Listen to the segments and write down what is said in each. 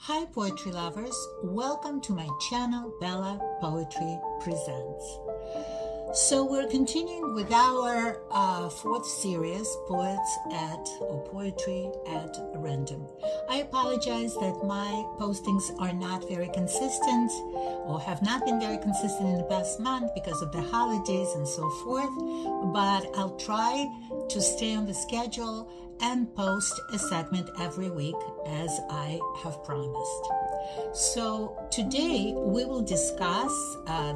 Hi poetry lovers, welcome to my channel Bella Poetry Presents. So we're continuing with our fourth series, Poetry at Random. I apologize that my postings are not very consistent or have not been very consistent in the past month because of the holidays and so forth, but I'll try to stay on the schedule and post a segment every week as I have promised. So today we will discuss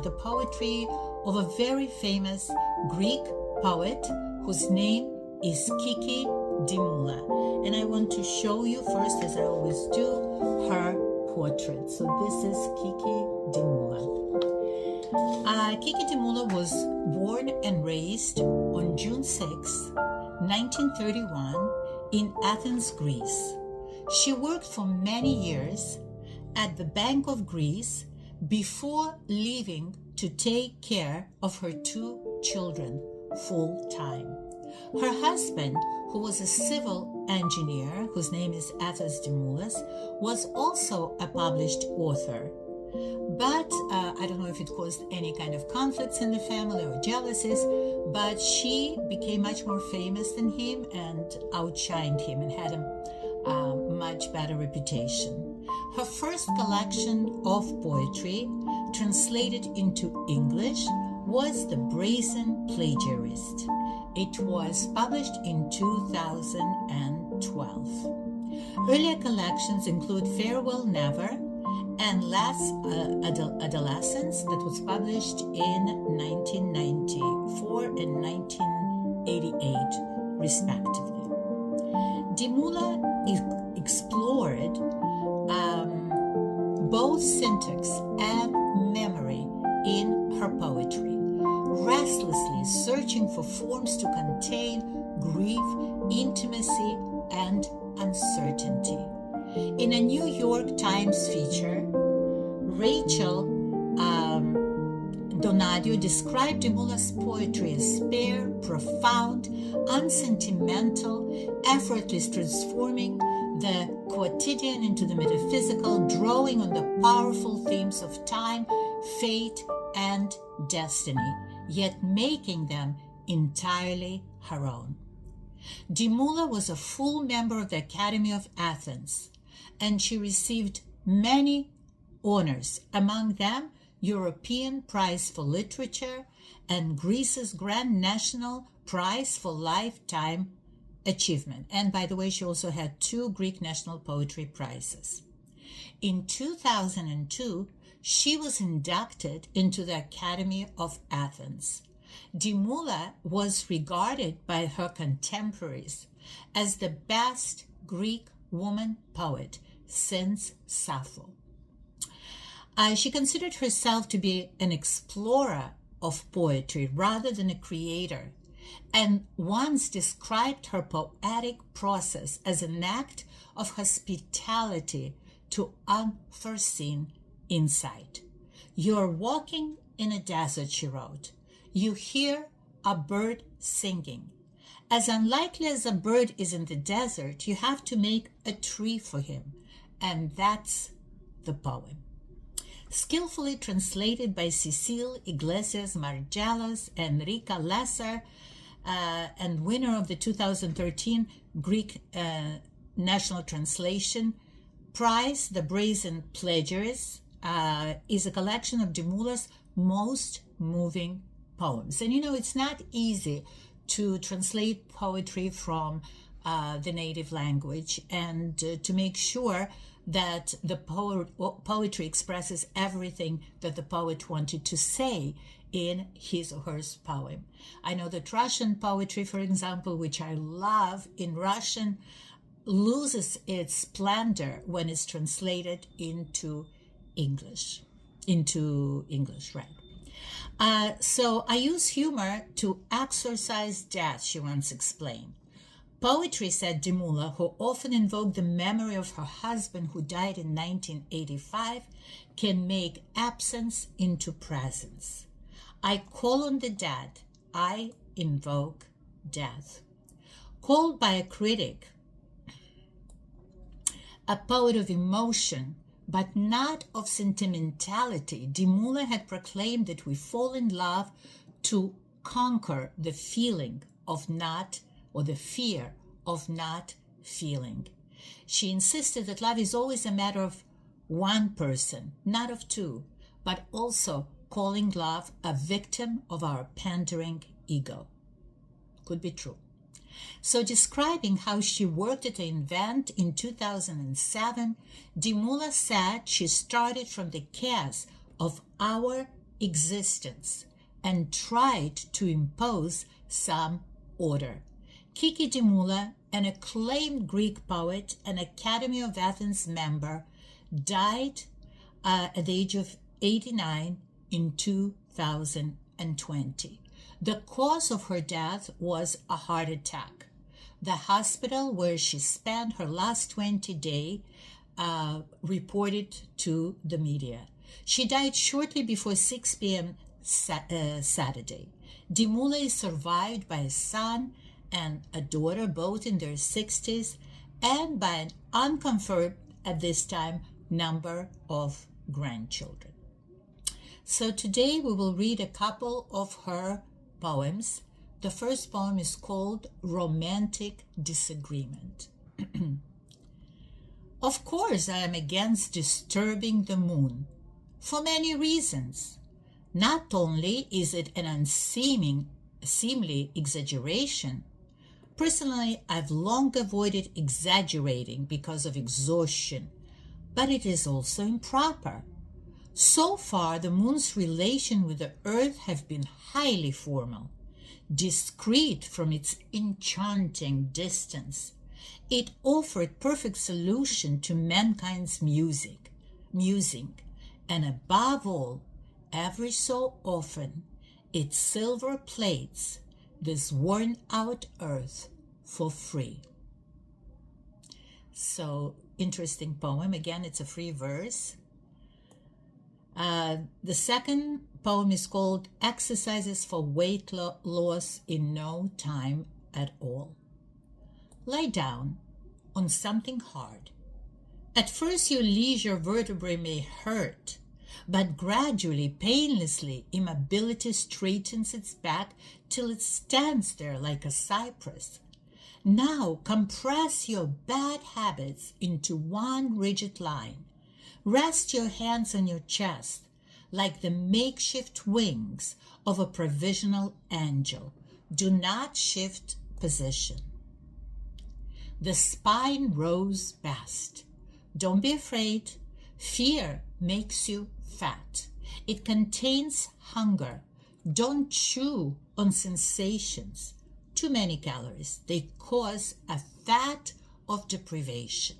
the poetry of a very famous Greek poet whose name is Kiki Dimoula. And I want to show you first, as I always do, her portrait. So this is Kiki Dimoula. Kiki Dimoula was born and raised on June 6, 1931 in Athens, Greece. She worked for many years at the Bank of Greece before leaving to take care of her two children full-time. Her husband, who was a civil engineer, whose name is Athens Dimoulas, was also a published author. But I don't know if it caused any kind of conflicts in the family or jealousies, but she became much more famous than him and outshined him and had a much better reputation. Her first collection of poetry, translated into English, was The Brazen Plagiarist. It was published in 2012. Earlier collections include Farewell Never and Last Adolescence, that was published in 1994 and 1988, respectively. Dimoula explored both syntax and memory in her poetry, restlessly searching for forms to contain grief, intimacy, and uncertainty. In a New York Times feature, Rachel Donadio described Dimoula's poetry as spare, profound, unsentimental, effortless, transforming the quotidian into the metaphysical, drawing on the powerful themes of time, fate, and destiny, yet making them entirely her own. Dimoula was a full member of the Academy of Athens, and she received many honors, among them European Prize for Literature and Greece's Grand National Prize for Lifetime Achievement. And by the way, she also had 2 Greek National Poetry Prizes. In 2002, she was inducted into the Academy of Athens. Dimoula was regarded by her contemporaries as the best Greek woman poet since Sappho. She considered herself to be an explorer of poetry rather than a creator, and once described her poetic process as an act of hospitality to unforeseen insight. "You're walking in a desert," she wrote. "You hear a bird singing. As unlikely as a bird is in the desert, you have to make a tree for him, and that's the poem." Skillfully translated by Cecile Iglesias Margelas and Rika Lesser, and winner of the 2013 Greek National Translation Prize, The Brazen Plagiarist, is a collection of Dimoula's most moving poems. And you know, it's not easy to translate poetry from the native language and to make sure that the poetry expresses everything that the poet wanted to say in his or her poem. I know that Russian poetry, for example, which I love in Russian, loses its splendor when it's translated into English, right? So I use humor to exorcise death, she once explained. Poetry, said Dimoula, who often invoked the memory of her husband who died in 1985, can make absence into presence. I call on the dead. I invoke death. Called by a critic A poet of emotion, but not of sentimentality, Dimoula had proclaimed that we fall in love to conquer the feeling of not, or the fear of not feeling. She insisted that love is always a matter of one person, not of two, but also calling love a victim of our pandering ego. Could be true. So describing how she worked at an event in 2007, Dimoula said she started from the chaos of our existence and tried to impose some order. Kiki Dimoula, an acclaimed Greek poet and Academy of Athens member, died at the age of 89 in 2020. The cause of her death was a heart attack. The hospital where she spent her last 20 days reported to the media. She died shortly before 6 p.m. Saturday. Dimoula is survived by a son and a daughter, both in their 60s, and by an unconfirmed, at this time, number of grandchildren. So today we will read a couple of her poems. The first poem is called Romantic Disagreement. Of course, I am against disturbing the moon for many reasons. Not only is it an unseemly exaggeration. Personally, I've long avoided exaggerating because of exhaustion, but it is also improper. So far, the moon's relation with the earth have been highly formal, discreet from its enchanting distance. It offered perfect solution to mankind's musing, and above all, every so often, it silver plates this worn-out earth for free. So, interesting poem. Again, it's a free verse. The second poem is called Exercises for Weight Loss in No Time at All. Lie down on something hard. At first, your leisure vertebrae may hurt, but gradually, painlessly, immobility straightens its back till it stands there like a cypress. Now compress your bad habits into one rigid line. Rest your hands on your chest like the makeshift wings of a provisional angel. Do not shift position. The spine rose best. Don't be afraid. Fear makes you fat. It contains hunger. Don't chew on sensations. Too many calories. They cause a fat of deprivation.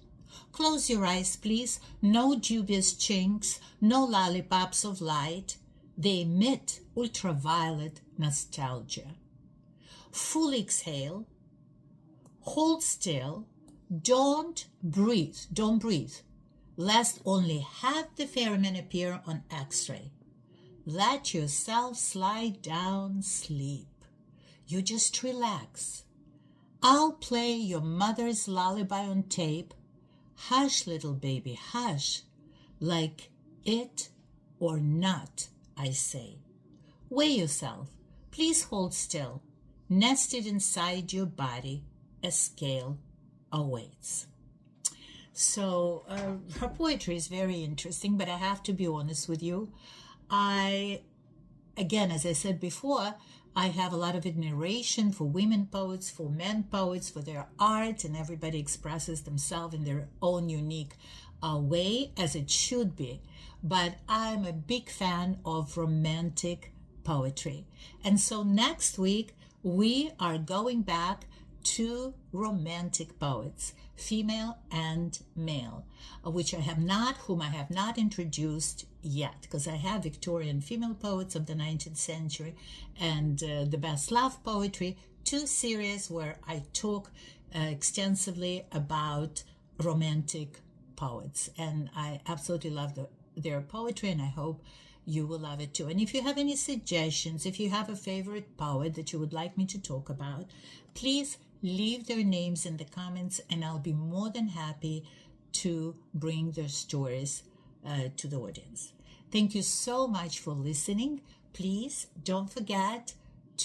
Close your eyes, please. No dubious chinks, no lollipops of light. They emit ultraviolet nostalgia. Full exhale. Hold still. Don't breathe. Lest only half the foramen appear on X-ray. Let yourself slide down, sleep. You just relax. I'll play your mother's lullaby on tape. Hush, little baby, hush. Like it or not, I say. Weigh yourself. Please hold still. Nested inside your body, a scale awaits. So her poetry is very interesting, but I have to be honest with you. Again, as I said before, I have a lot of admiration for women poets, for men poets, for their art, and everybody expresses themselves in their own unique way, as it should be. But I'm a big fan of romantic poetry. And so next week, we are going back to romantic poets, female and male, whom I have not introduced yet, because I have Victorian female poets of the 19th century and the best love poetry, two series where I talk extensively about romantic poets, and I absolutely love their poetry, and I hope you will love it too. And if you have any suggestions, if you have a favorite poet that you would like me to talk about, please leave their names in the comments, and I'll be more than happy to bring their stories to the audience. Thank you so much for listening. Please don't forget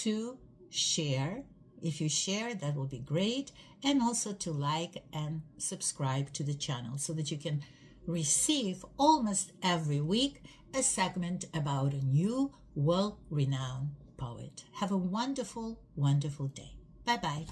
to share. If you share, that will be great. And also to like and subscribe to the channel so that you can receive almost every week a segment about a new world-renowned poet. Have a wonderful, wonderful day. Bye-bye.